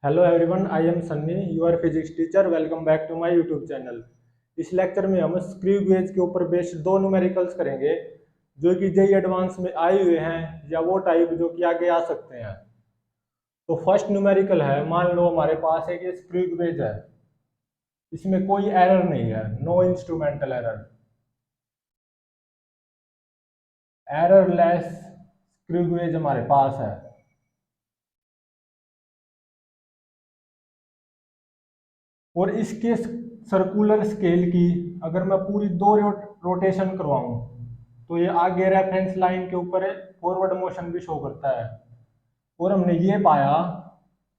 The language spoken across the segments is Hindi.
Hello everyone, I am Sunny, your physics teacher. Welcome back to my YouTube channel. इस लेक्चर में हम स्क्रू गेज के ऊपर बेस्ड दो न्यूमेरिकल्स करेंगे जो कि जेई एडवांस में आए हुए हैं या वो टाइप जो कि आगे आ सकते हैं। तो फर्स्ट न्यूमेरिकल है, मान लो हमारे पास एक स्क्रू गेज है, इसमें कोई एरर नहीं है, no instrumental error, errorless screw gauge हमारे पास है। और इसके सर्कुलर स्केल की अगर मैं पूरी दो रोटेशन करवाऊं तो ये आगे रेफरेंस लाइन के ऊपर फॉरवर्ड मोशन भी शो करता है। और हमने ये पाया,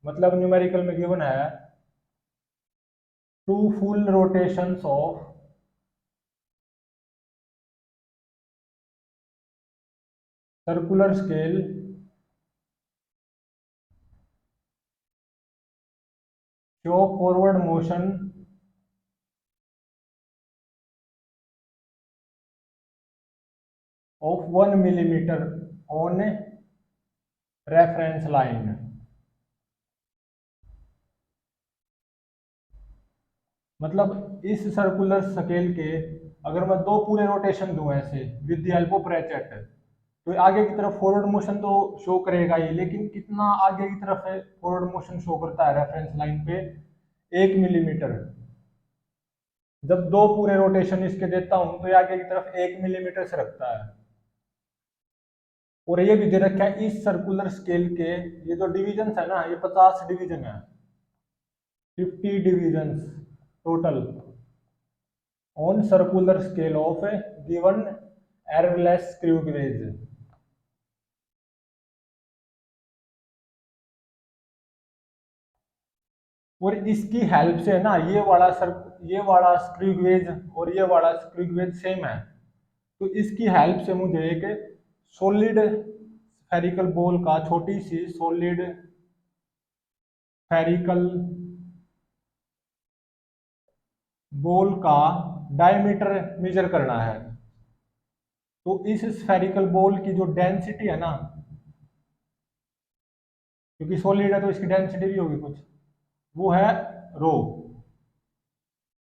मतलब न्यूमेरिकल में गिवन है two full rotations of circular scale show forward motion of 1 millimetre on reference line. मतलब इस सर्कुलर स्केल के अगर मैं दो पूरे रोटेशन दूं ऐसे with the help of ratchet, तो आगे की तरफ फॉरवर्ड मोशन तो शो करेगा ही, लेकिन कितना आगे की तरफ है फॉरवर्ड मोशन शो करता है रेफरेंस लाइन पे? 1 मिलीमीटर। जब दो पूरे रोटेशन इसके देता हूं तो ये आगे की तरफ 1 मिलीमीटर से रखता है। और ये भी दे रखा है इस सर्कुलर स्केल के ये जो डिविजन है ना, ये 50 डिवीजन है, 50 division total on circular scale of given errorless screw gauge. और इसकी हेल्प से ना ये वाला स्क्रू गेज और ये वाला स्क्रू गेज सेम है। तो इसकी हेल्प से मुझे एक सॉलिड स्फेरिकल बॉल का, छोटी सी सॉलिड स्फेरिकल बॉल का डायमीटर मेजर करना है। तो इस स्फेरिकल बॉल की जो डेंसिटी है ना, क्योंकि सॉलिड है तो इसकी डेंसिटी भी होगी कुछ, वो है रो।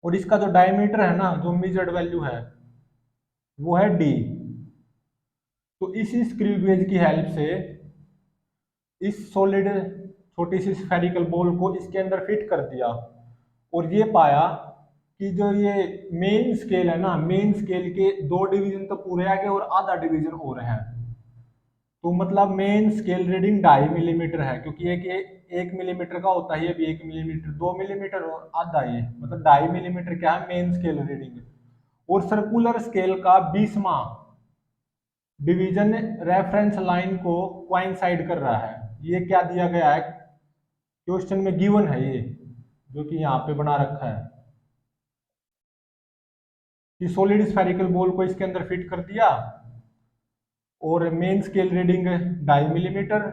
और इसका जो डायमीटर है ना, जो मेजर्ड वैल्यू है, वो है डी। तो इसी स्क्रू गेज की हेल्प से इस सॉलिड छोटी सी स्फेरिकल बॉल को इसके अंदर फिट कर दिया और ये पाया कि जो ये मेन स्केल है ना, मेन स्केल के दो डिवीजन तो पूरे आ गए और आधा डिवीजन हो रहे हैं। तो मतलब मेन स्केल रीडिंग 2.5 मिलीमीटर है, क्योंकि एक मिलीमीटर का होता है, ये भी 1 मिलीमीटर, 2 मिलीमीटर और आधा, ये मतलब 2.5 मिलीमीटर क्या है मेन स्केल रीडिंग। और सर्कुलर स्केल का 20वां डिवीजन रेफरेंस लाइन को क्वाइंसाइड कर रहा है। ये क्या दिया गया है क्वेश्चन में, गिवन है ये, जो कि यहाँ पे बना रखा है कि सॉलिड स्फेरिकल बॉल को इसके अंदर फिट कर दिया और मेन स्केल रीडिंग 2.5 मिलीमीटर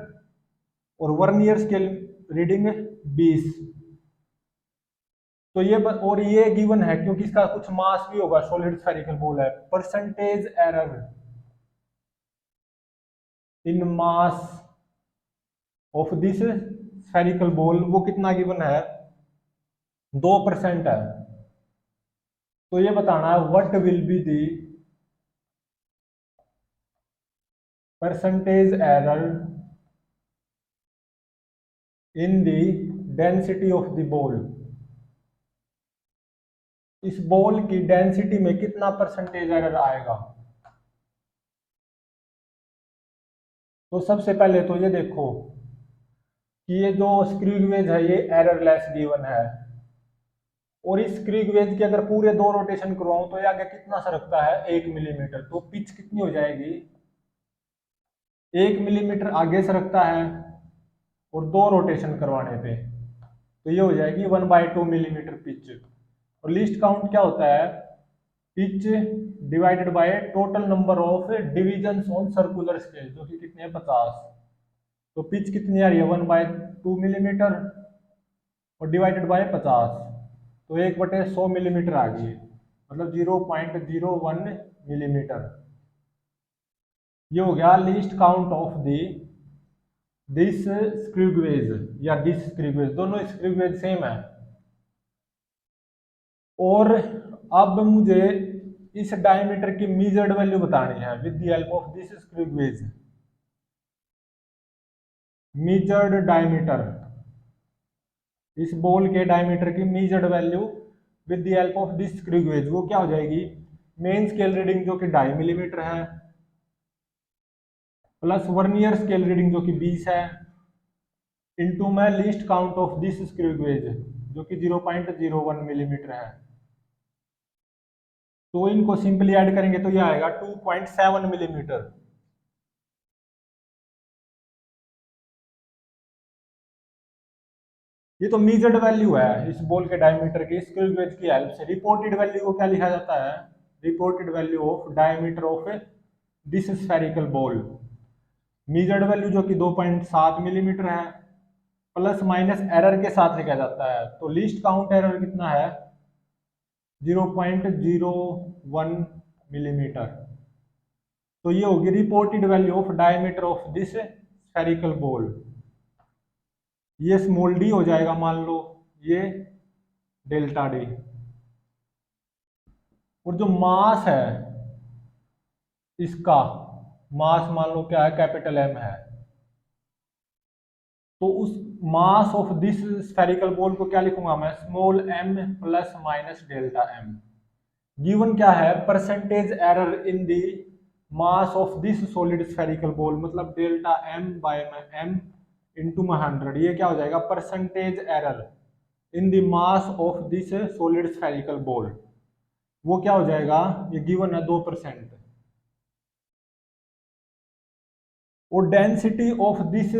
और वर्नियर स्केल रीडिंग 20। तो और ये गिवन है क्योंकि इसका कुछ मास भी होगा, सॉलिड स्फेरिकल बॉल है। Percentage error in mass of this spherical ball, वो कितना गिवन है? 2% है। तो ये बताना है what will be the percentage error in the density of the ball. इस बॉल की डेंसिटी में कितना परसेंटेज एरर आएगा? तो सबसे पहले तो ये देखो कि ये जो स्क्रू गेज है ये एररलेस गिवन है, और इस स्क्रू गेज की अगर पूरे दो रोटेशन करवाऊं तो ये आगे कितना सा रखता है? 1 मिलीमीटर। तो पिच कितनी हो जाएगी? 1 मिलीमीटर आगे से रखता है और दो रोटेशन करवाने पे तो ये हो जाएगी 1/2 मिलीमीटर पिच। और लीस्ट काउंट क्या होता है? Pitch divided by total number of division on circular scale, जो कि कितने हैं? 50। तो पिच कितनी आ रही है? 1/2 मिलीमीटर और डिवाइडेड बाय 50, तो 1/100 मिलीमीटर आ गई, मतलब 0.01 मिलीमीटर। ये हो गया least count of the this screw gauge या दिस स्क्रू गेज, दोनों स्क्रू गेज सेम है। और अब मुझे इस डायमीटर की मेजर्ड वैल्यू बतानी है with the help of this screw gauge. Measured diameter, इस बॉल के डायमीटर की measured value with the help of this screw gauge, वो क्या हो जाएगी, मेन स्केल रीडिंग जो कि 2.5 मिलीमीटर है, प्लस वर्नियर स्केल रीडिंग जो कि 20 है, इनटू में least count of this screw gauge जो कि 0.01 मिलीमीटर है। तो इनको सिंपली ऐड करेंगे तो ये आएगा 2.7 मिलीमीटर। ये तो मीजर्ड वैल्यू है इस बॉल के डायमीटर की स्क्रू गेज की हेल्प से। रिपोर्टेड वैल्यू को क्या लिखा जाता है, reported value of diameter of this spherical ball. Measured value जो कि 2.7 मिलीमीटर है, प्लस माइनस एरर के साथ लिखा जाता है। तो लीस्ट काउंट एरर कितना है, 0.01 मिलीमीटर। तो ये होगी reported value of diameter of this spherical ball. ये स्मॉल डी हो जाएगा मान लो, ये डेल्टा डी। और जो मास है इसका, मास मान लो क्या है, कैपिटल एम है। तो उस mass of this spherical ball को क्या लिखूंगा मैं, small m plus minus delta m. Given क्या है, percentage error in the mass of this solid spherical ball, मतलब delta m by m into 100। ये क्या हो जाएगा, percentage error in the mass of this solid spherical ball. वो क्या हो जाएगा, ये गिवन है 2%। और density of this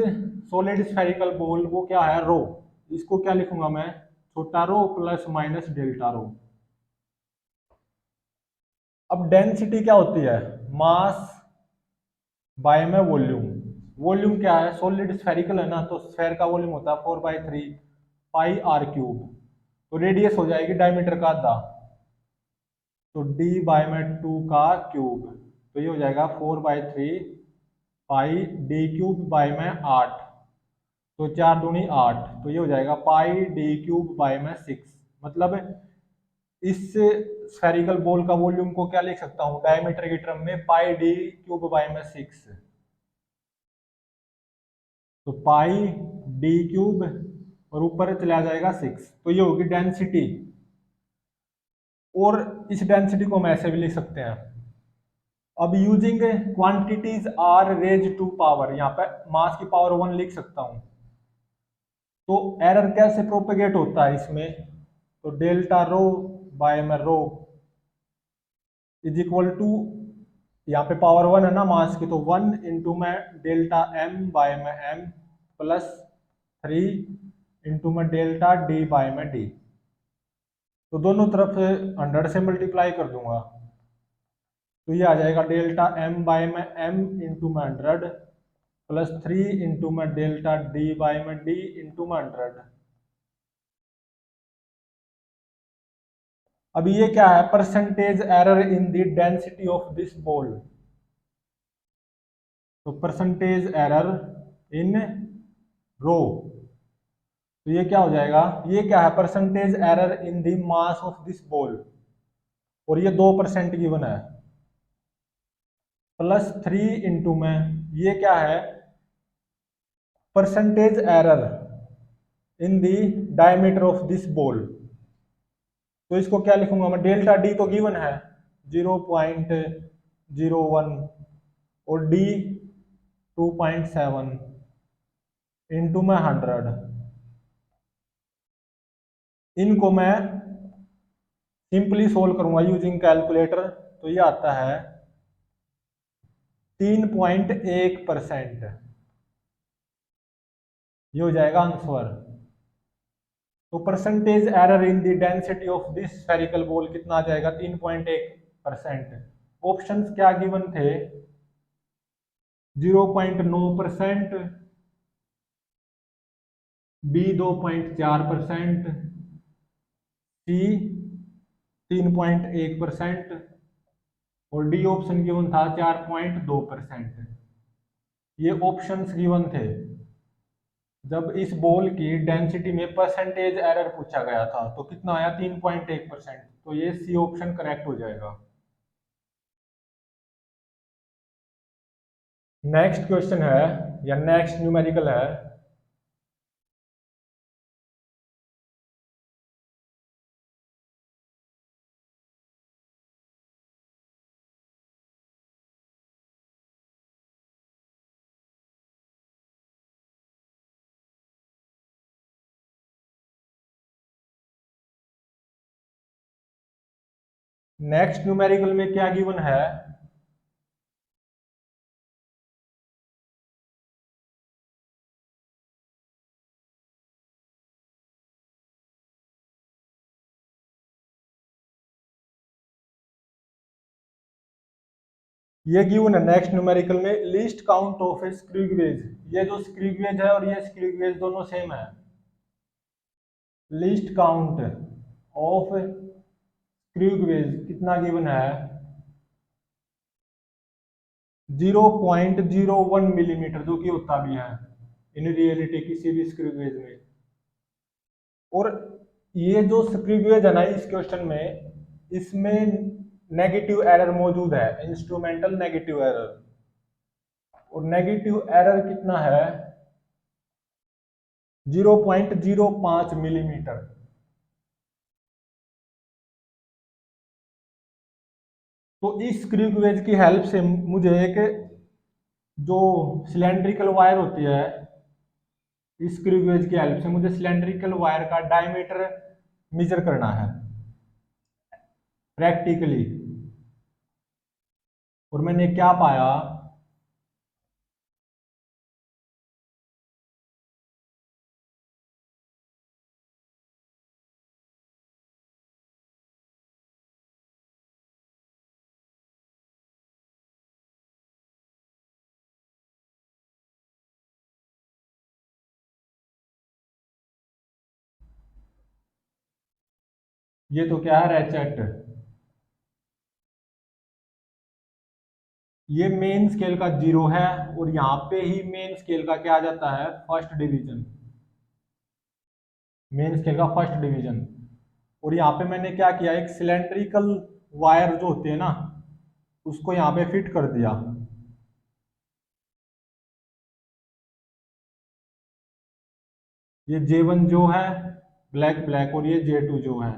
solid spherical ball वो क्या है, रो। इसको क्या लिखूंगा मैं, छोटा रो प्लस माइनस डेल्टा रो। अब डेंसिटी क्या होती है, मास बाय में वॉल्यूम। वॉल्यूम क्या है, सॉलिड स्फेरिकल है ना, तो स्फेयर का वॉल्यूम होता है 4/3 पाई आर क्यूब। तो रेडियस हो जाएगी डायमीटर का आधा, तो डी बाय में 2 का क्यूब। तो ये हो जाएगा 4/3 पाई डी क्यूब बाय में 8, तो 4 दूनी 8, तो ये हो जाएगा पाई डी क्यूब बाय में 6। मतलब इस स्फेरिकल बॉल का वॉल्यूम को क्या लिख सकता हूँ डायमीटर की टर्म में, पाई डी क्यूब बाय में 6। तो पाई डी क्यूब और ऊपर चला जाएगा 6, तो ये होगी डेंसिटी। और इस डेंसिटी को हम ऐसे भी लिख सकते हैं, अब using quantities are raised to power, यहाँ पे मास की पावर 1 लिख सकता हूं। तो एरर कैसे प्रोपेगेट होता है इसमें, तो डेल्टा रो बाय में रो इज इक्वल टू, यहाँ पे पावर 1 है ना मास की, तो 1 इंटू में डेल्टा एम बाय में एम प्लस 3 इंटू में डेल्टा डी बाय में डी। तो दोनों तरफ 100 से मल्टीप्लाई कर दूंगा, तो ये आ जाएगा डेल्टा एम बाय में एम इंटू में 100 प्लस 3 इंटू में डेल्टा डी बाय में डी इंटू में 100। अब ये क्या है, percentage error in the density of this ball. तो परसेंटेज एरर इन रो, तो ये क्या हो जाएगा, ये क्या है, percentage error in the mass of this ball, और ये 2% गिवन है, प्लस 3 इंटू में ये क्या है, percentage error in the diameter of this ball. तो इसको क्या लिखूंगा मैं, डेल्टा डी तो गिवन है 0.01 और डी 2.7 इंटू में 100। इनको मैं सिंपली सोल्व करूंगा यूजिंग कैलकुलेटर, तो ये आता है 3.1%। ये हो जाएगा आंसर। तो percentage error in the density of this spherical ball कितना आ जाएगा, 3.1%। ऑप्शंस क्या गिवन थे, 0.9%, बी 2.4%, सी 3.1% और डी ऑप्शन गिवन था 4.2%। ये ऑप्शंस गिवन थे। जब इस बॉल की डेंसिटी में परसेंटेज एरर पूछा गया था तो कितना आया, 3.1%। तो ये सी ऑप्शन करेक्ट हो जाएगा। नेक्स्ट क्वेश्चन है या नेक्स्ट न्यूमेरिकल है, नेक्स्ट न्यूमेरिकल में क्या गिवन है, ये गिवन है नेक्स्ट न्यूमेरिकल में least count of A screw gauge. ये जो स्क्रू गेज है और ये स्क्रू गेज दोनों सेम है। Least count of screw gauge कितना गिवन है, 0.01 मिलीमीटर, जो कि होता भी है इन रियलिटी किसी भी स्क्रू गेज में। और ये जो स्क्रू गेज है ना इस क्वेश्चन में, इसमें नेगेटिव एरर मौजूद है, इंस्ट्रूमेंटल नेगेटिव एरर। और नेगेटिव एरर कितना है, 0.05 मिलीमीटर। तो इस स्क्रू गेज की हेल्प से मुझे एक जो सिलेंड्रिकल वायर होती है, इस स्क्रू गेज की हेल्प से मुझे सिलेंड्रिकल वायर का डायमीटर मेजर करना है प्रैक्टिकली। और मैंने क्या पाया, ये तो क्या है, रेचेट। ये मेन स्केल का 0 है और यहाँ पे ही मेन स्केल का क्या आ जाता है, फर्स्ट डिवीजन। मेन स्केल का फर्स्ट डिवीजन। और यहाँ पे मैंने क्या किया, एक सिलेंड्रिकल वायर जो होती है ना, उसको यहाँ पे फिट कर दिया। ये J1 जो है ब्लैक ब्लैक, और ये J2 जो है।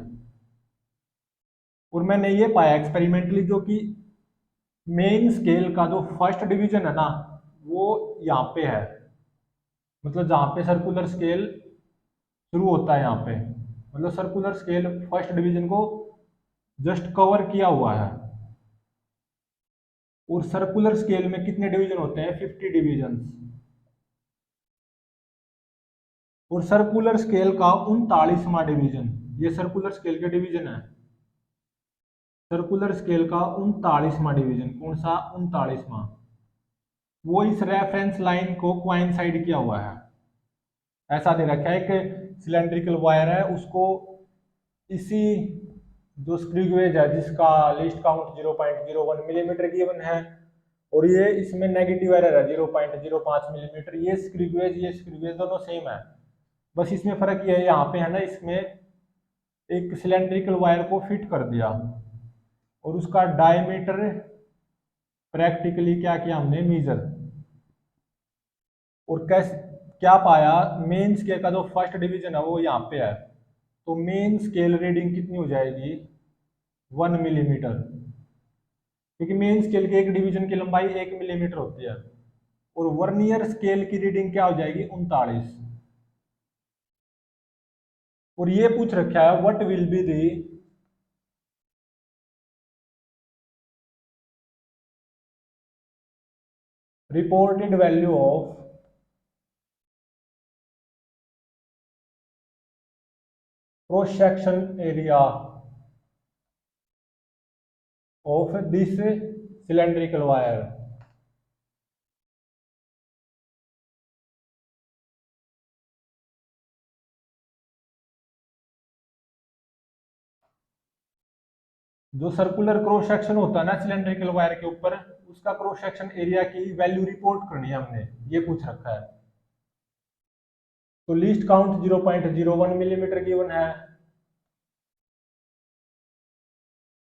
और मैंने ये पाया एक्सपेरिमेंटली जो कि मेन स्केल का जो फर्स्ट डिवीजन है ना, वो यहाँ पे है। मतलब जहाँ पे सर्कुलर स्केल शुरू होता है यहाँ पे, मतलब सर्कुलर स्केल फर्स्ट डिवीजन को जस्ट कवर किया हुआ है। और सर्कुलर स्केल में कितने डिवीजन होते हैं, 50 डिवीजन। और सर्कुलर स्केल का 39वां डिवीजन, ये सर्कुलर स्केल के डिवीजन है। सर्कुलर स्केल का 39वां डिवीजन, कौन सा 39वां, वो इस रेफरेंस लाइन को कोइंसाइड किया हुआ है। ऐसा दे रखा है, एक सिलेंड्रिकल वायर है, उसको इसी जो स्क्रू गेज है जिसका लिस्ट काउंट 0.01 मिलीमीटर गिवन है, और ये इसमें नेगेटिव एरर है 0.05 मिलीमीटर। ये स्क्रू गेज दोनों सेम है, बस इसमें फर्क ये है, यहाँ पे है ना, इसमें एक सिलेंड्रिकल वायर को फिट कर दिया और उसका डायमीटर प्रैक्टिकली क्या किया हमने, मेजर। और कैसे क्या पाया, मेन स्केल का जो फर्स्ट डिवीजन है वो यहाँ पे है, तो मेन स्केल रीडिंग कितनी हो जाएगी, 1 मिलीमीटर। क्योंकि मेन स्केल के एक डिवीजन की लंबाई 1 मिलीमीटर होती है। और वर्नियर स्केल की रीडिंग क्या हो जाएगी, 39। और ये पूछ रखा है what will be the reported value of cross section area of this cylindrical wire. जो सर्कुलर क्रॉस सेक्शन होता है ना सिलेंड्रिकल वायर के ऊपर, उसका क्रॉस सेक्शन एरिया की वैल्यू रिपोर्ट करनी है हमने, ये पूछ रखा है। तो लीस्ट काउंट 0.01 मिलीमीटर गिवन है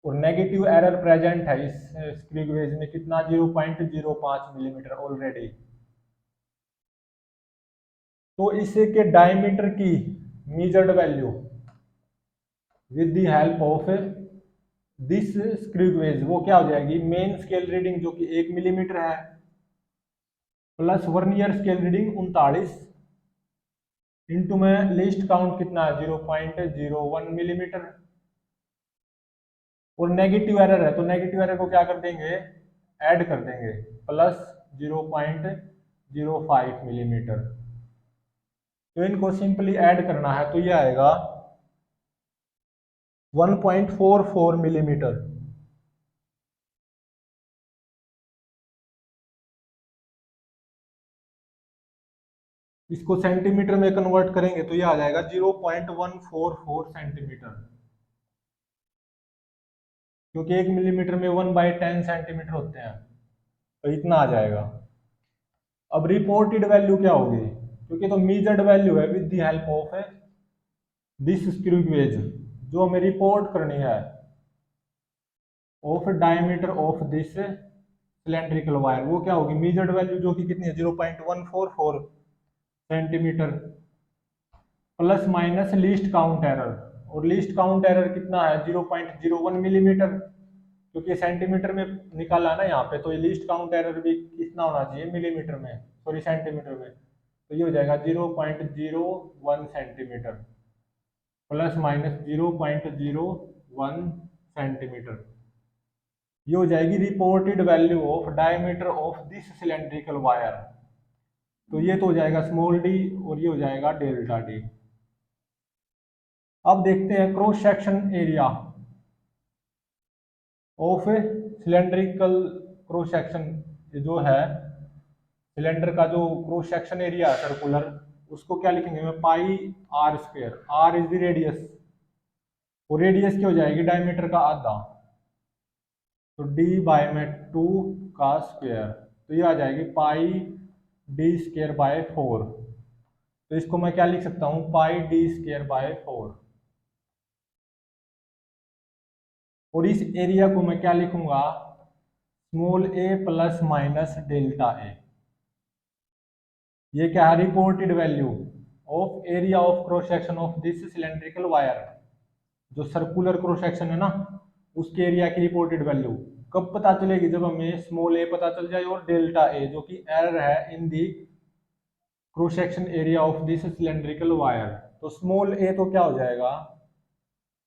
और नेगेटिव एरर प्रेजेंट है इस स्क्रू गेज में कितना 0.05 मिलीमीटर ऑलरेडी। तो इसके डायमीटर की measured value with the help of this screw gauge वो क्या हो जाएगी, मेन स्केल रीडिंग जो कि 1 मिलीमीटर है plus vernier scale reading 39 into में लीस्ट काउंट कितना है 0.01 मिलीमीटर और नेगेटिव एरर है तो नेगेटिव एरर को क्या कर देंगे, ऐड कर देंगे प्लस 0.05 मिलीमीटर। तो इनको सिंपली ऐड करना है तो ये आएगा 1.44 मिलीमीटर। इसको सेंटीमीटर में कन्वर्ट करेंगे तो ये आ जाएगा 0.144 सेंटीमीटर, क्योंकि 1 मिलीमीटर में 1/10 सेंटीमीटर होते हैं तो इतना आ जाएगा। अब रिपोर्टेड वैल्यू क्या होगी, क्योंकि तो मेजर्ड वैल्यू है with the help of this screw gauge जो हमें रिपोर्ट करनी है of diameter of this cylindrical wire, वो क्या होगी मेजर्ड वैल्यू जो कि कितनी है 0.144 centimetre plus minus least count error, और लीस्ट काउंट एरर कितना है 0.01 मिलीमीटर, क्योंकि सेंटीमीटर में निकाला ना यहाँ पे तो ये लीस्ट काउंट एरर भी कितना होना चाहिए मिलीमीटर में, सॉरी सेंटीमीटर में, तो ये हो जाएगा 0.01 सेंटीमीटर प्लस माइनस 0.01 सेंटीमीटर। ये हो जाएगी reported value of diameter of this cylindrical wire. तो ये तो हो जाएगा स्मॉल डी और ये हो जाएगा डेल्टा डी। अब देखते हैं cross section area of cylindrical cross section जो है सिलेंडर का जो क्रॉस सेक्शन एरिया है सर्कुलर, उसको क्या लिखेंगे मैं pi r square, r is the radius और रेडियस क्या हो जाएगी डायमीटर का आधा, तो डी बाय में 2 का स्क्वायर, तो ये आ जाएगी पाई डी स्क्वायर बाय 4। तो इसको मैं क्या लिख सकता हूँ पाई डी स्क्वायर बाय 4 और इस एरिया को मैं क्या लिखूंगा small A plus minus delta A. ये क्या है reported value of area of cross section of this cylindrical wire, जो सर्कुलर क्रॉस सेक्शन है ना उसके एरिया की रिपोर्टेड वैल्यू कब पता चलेगी, जब हमें स्मॉल ए पता चल जाए और डेल्टा ए जो कि एरर है in the cross section area of this cylindrical wire. तो स्मॉल ए तो क्या हो जाएगा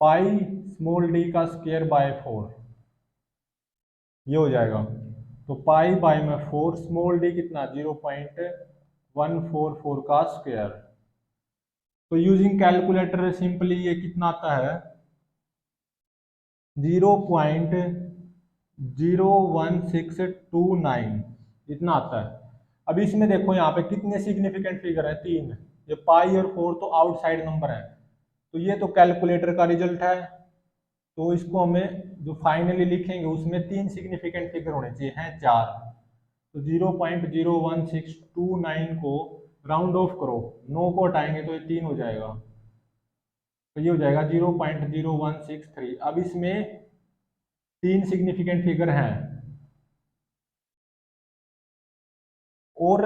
पाई स्मॉल डी का स्क्वायर बाय 4, ये हो जाएगा, तो पाई बाय में 4 स्मॉल डी कितना 0.144 का स्क्वायर। तो यूजिंग कैलकुलेटर सिंपली ये कितना आता है 0.01629 इतना आता है। अब इसमें देखो यहाँ पे कितने सिग्निफिकेंट फिगर है 3, ये पाई और 4 तो आउटसाइड नंबर है, तो ये तो कैलकुलेटर का रिजल्ट है, तो इसको हमें जो फाइनली लिखेंगे उसमें 3 सिग्निफिकेंट फिगर होने चाहिए, हैं 4, तो 0.01629 को राउंड ऑफ करो, 9 को हटाएंगे तो ये 3 हो जाएगा, तो ये हो जाएगा 0.0163। अब इसमें 3 सिग्निफिकेंट फिगर हैं और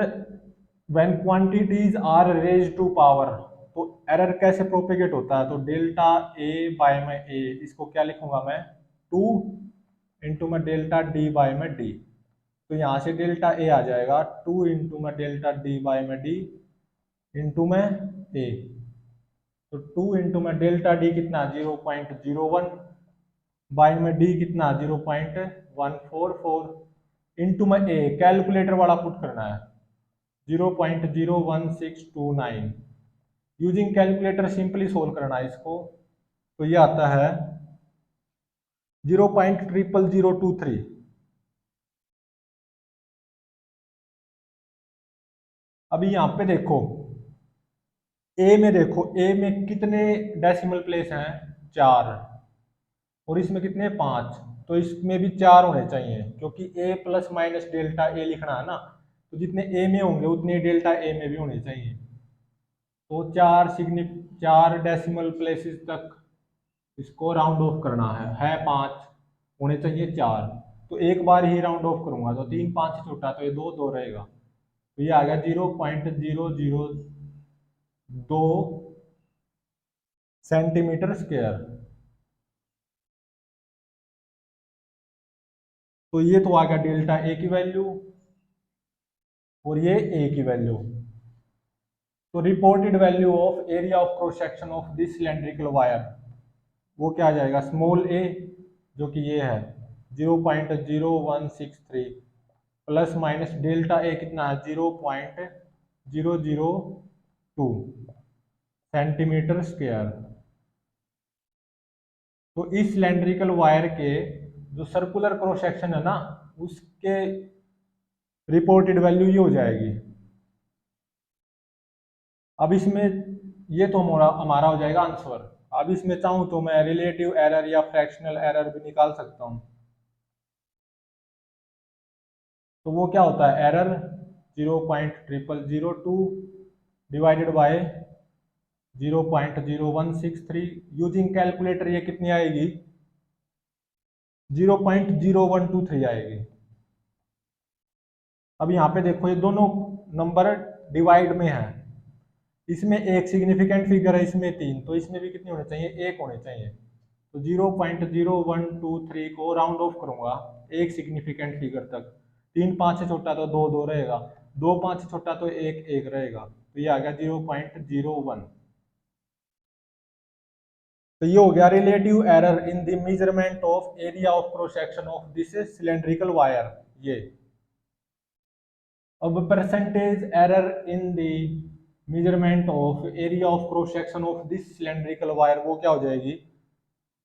when quantities are raised to power, तो एरर कैसे प्रोपेगेट होता है, तो डेल्टा ए बाय में ए, इसको क्या लिखूंगा मैं 2 इंटू में डेल्टा डी बाय में डी, तो यहाँ से डेल्टा ए आ जाएगा 2 इंटू में डेल्टा डी बाय में डी इंटू में ए, तो 2 इंटू में डेल्टा डी कितना 0.01 बाय में डी कितना 0.144 इंटू में ए, कैलकुलेटर वाला पुट करना है 0.01629। यूजिंग कैलकुलेटर सिंपली सोल्व करना है इसको, तो ये आता है 0.00023। अभी यहाँ पे देखो ए में, देखो ए में कितने डेसिमल प्लेस हैं 4 और इसमें कितने 5, तो इसमें भी 4 होने चाहिए क्योंकि ए प्लस माइनस डेल्टा ए लिखना है ना, तो जितने ए में होंगे उतने डेल्टा ए में भी होने चाहिए। तो 4 डेसिमल प्लेसेस तक इसको राउंड ऑफ करना है 5, होने चाहिए 4। तो एक बार ही राउंड ऑफ करूंगा तो 3 5 छोटा, तो ये 2 2 रहेगा, तो ये आ गया 0.002 सेंटीमीटर स्क्वायर। तो ये तो आ गया डेल्टा ए की वैल्यू और ये ए की वैल्यू। तो reported value of area of cross section of this cylindrical wire, वो क्या आ जाएगा, स्मॉल ए जो कि ये है 0.0163 प्लस माइनस डेल्टा ए कितना है 0.002 सेंटीमीटर स्क्वायर। तो इस सिलेंड्रिकल वायर के जो सर्कुलर क्रॉस सेक्शन है ना, उसके रिपोर्टेड वैल्यू ये हो जाएगी। अब इसमें ये तो हमारा हमारा हो जाएगा आंसर। अब इसमें चाहूं तो मैं रिलेटिव एरर या फ्रैक्शनल एरर भी निकाल सकता हूं। तो वो क्या होता है, error 0.0002 divided by 0.0163। Using calculator ये कितनी आएगी, 0.0123 आएगी। अब यहाँ पे देखो ये दोनों नंबर डिवाइड में है, इसमें एक सिग्निफिकेंट फिगर है, इसमें 3, तो इसमें भी कितने होने चाहिए, 1 होने चाहिए। तो 0.0123 को राउंड ऑफ करूंगा एक सिग्निफिकेंट फिगर तक, 3 5 से छोटा तो 2 2 रहेगा, 2 5 से छोटा तो 1 1 रहेगा, तो ये आ गया 0.01। तो ये हो गया relative error in the measurement of area of cross section of this cylindrical wire. ये अब percentage error in the measurement of area of cross section of this cylindrical wire, वो क्या हो जाएगी,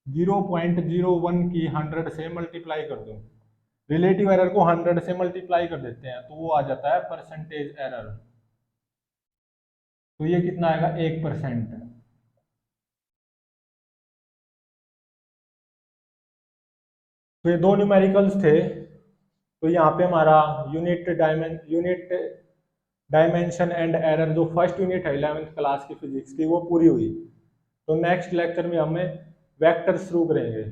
0.01 की 100 से मल्टीप्लाई कर दूं, रिलेटिव एरर को 100 से मल्टीप्लाई कर देते हैं तो वो आ जाता है परसेंटेज एरर। तो ये कितना आएगा, 1%। तो ये दो न्यूमेरिकल्स थे। तो यहाँ पे हमारा यूनिट डायमेंशन एंड एरर जो फर्स्ट यूनिट है 11th क्लास की फिजिक्स की, वो पूरी हुई। तो नेक्स्ट लेक्चर में हमें वेक्टर शुरू करेंगे।